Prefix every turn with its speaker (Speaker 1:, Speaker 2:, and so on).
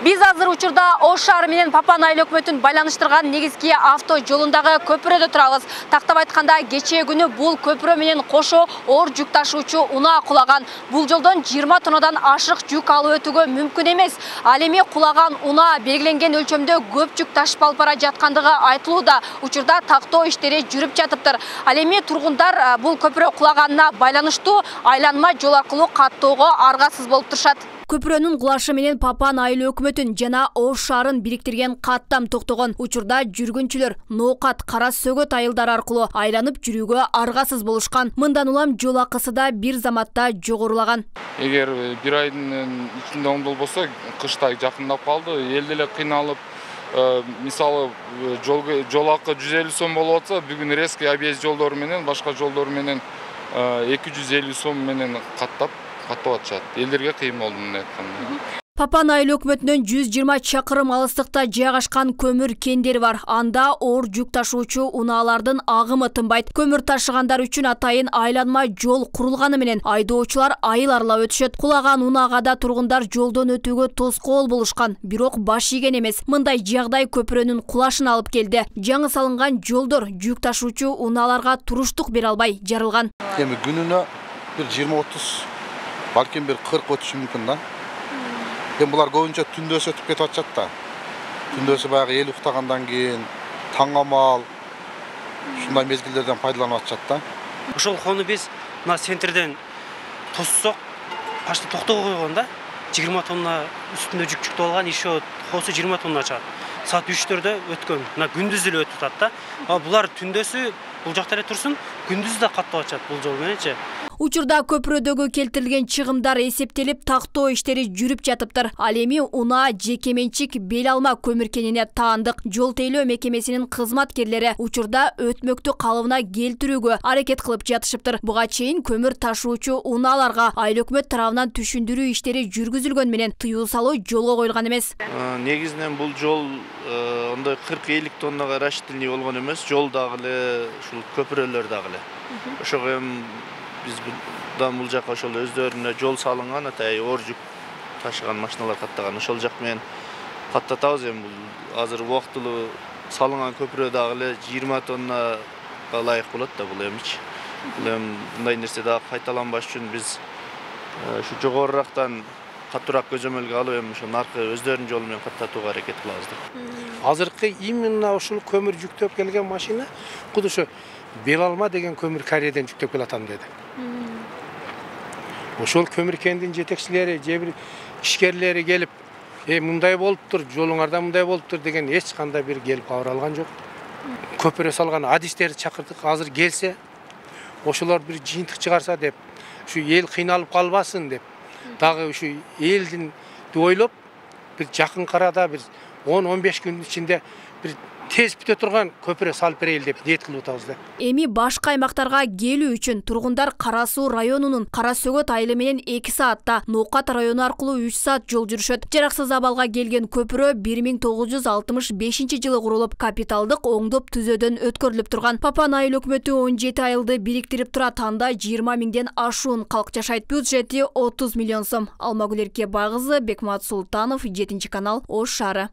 Speaker 1: Biz азыр учурда Ош шаары менен Папан айыл өкмөтүн байланыштырган негизги авто жолундагы көпүрөдө турабыз. Тактап айтканда, кечээ күнү бул көпүрө менен кошо оор жүк ташуучу унаа кулаган. Бул жолдон 20 тоннадан ашык жүк алып өтүүгө мүмкүн эмес. Ал эми кулаган унаа белгиленген өлчөмдө көп жүк ташып алып бара жаткандыгы айтылууда. Учурда тактоо иштери жүрүп жатыптыр. Ал эми тургундар бул көпүрө кулаганына байланыштуу айланма жол аркылуу каттоого аргасыз болуп турушат. Көпүрөнүн кулашы менен Папан айыл өкмөтүн жана Ош шаарын бириктирген каттам токтогон. Учурда жүргүнчүлөр Ноокат, Кара Сөгөт айылдары аркылуу айланып жүрүүгө аргасыз болушкан. Мындан улам жол акысы да бир заматта жогорулаган.
Speaker 2: Эгер бир айдын ичинде оңдолбосо, кыштай жакындап калды, эл деле кыйналып, мисалы жол акы 150 сом болуп атса, бүгүн резкий объезд жолдору менен, башка жолдору менен 250 сом менен каттап атышат. Элдерге кыйын болду мындай айтканда.
Speaker 1: Папан айыл өкмөтүнөн 120 чакырым алыстыкта жайгашкан көмүр кендери бар. Анда оор жүк ташуучу унаалардын агымы тынбайт. Көмүр ташыгандар үчүн атайын айланма жол курулганы менен айдоочулар айыл аралап өтүшөт. Кулаган унаага да тургундар жолдон өтүүгө тоскоол болушкан. Бирок баш ийген эмес. Мындай жагдай көпүрөнүн кулашын алып келди. Жаңы салынган жолдор жүк ташуучу унааларга туруштук бере албай жарылган.
Speaker 3: Эми күнүнө бир 20-30 балким бир 40 өтүшү мүмкүн да. Булар көбүнчө түндөсү өтүп кетип атышат да. Түндөсү баягы эл уктагандан кийин таңамал ушундай мезгилдерден пайдаланып атышат да.
Speaker 4: Ошол кону биз мына центрден тоссок, почти токтого койгон да. 20 тонна үстүндө жүк жүктөп алган, ишөө косу 20 тонна чыгат. Саат 3-төрдө өткөн. Мына күндүз эле өтүп атат да. Булар түндөсү бул жакта эле турсун, күндүз да каттап атышат бул жол мененчи.
Speaker 1: Учурда көпүрөдөгү келтирилген чыгымдар эсептелип, тактоо иштери жүрүп жатыптыр. Ал эми унаа жеке менчик бел алма көмүркенине таандык. Жол тейлөө мекемесинин кызматкерлери учурда өтмөктү калыбына келтирүүгө аракет кылып жатышыптыр. Буга чейин көмүр ташуучу унааларга айыл өкмөт тарабынан түшүндүрүү иштери жүргүзүлгөн менен тыюу салуу жолго коюлган эмес.
Speaker 5: Негизинен бул жол ондай 40-50 тоннага рассчитанный болгон эмес. Жол дагы эле, ушул көпүрөлөр дагы эле. Ошого эми биз бул жака ошол өздөрүнө жол салынган, атай оор жүк ташыган машиналар каттаган. Ошол жак менен каттатабыз. Эми бул азыр убактылуу салынган көпүрө дагы эле 20 тоннага ылайык болот да бул эмичи. Бул эми мындай нерсе дагы кайталанбаш үчүн биз ушу жогорурактан катуураак көзөмөлгө алып, эми ошо наркы өздөрүнүн жолу менен каттатууга аракет кылабыз да.
Speaker 6: Азыркы именно ушул көмүр жүктөп келген машина куду ошо бел алма деген көмүр карьерден жүктөп келатам деди. Ошол көмүр кендин жетекчилери, же бир ишкерлери келип, мындай болуптур, жолуңарда мындай болуптур деген эч кандай бир келип кабар алган жок. Көпүрө салган адистерди чакырдык, азыр келсе, ошолор бир жыйынтык чыгарса деп, ушу эл кыйналып калбасын деп, дагы ушу элдин ойлоп, бир жакын карада бир 10-15 күн ичинде бир тез бүтө турган көпүрө салып берели деп ниет кылып атабыз да.
Speaker 1: Эми башка аймактарга келүү үчүн тургундар Кара Суу районунун Кара Сөгөт айылы менен 2 саатта, Ноокат району аркылуу 3 саат жол жүрүшөт. Жараксыз абалга келген көпүрө 1965-жылы курулуп, капиталдык оңдоп түзөөдөн өткөрүлүп турган. Папан айыл өкмөтү 17 айылды бириктирип турат, анда 20 миңден ашуун калк жашайт. Бюджети 30 миллион сом. Алмагүл Эркебайкызы, Бекмат Султанов, 7 канал, Ош шаары.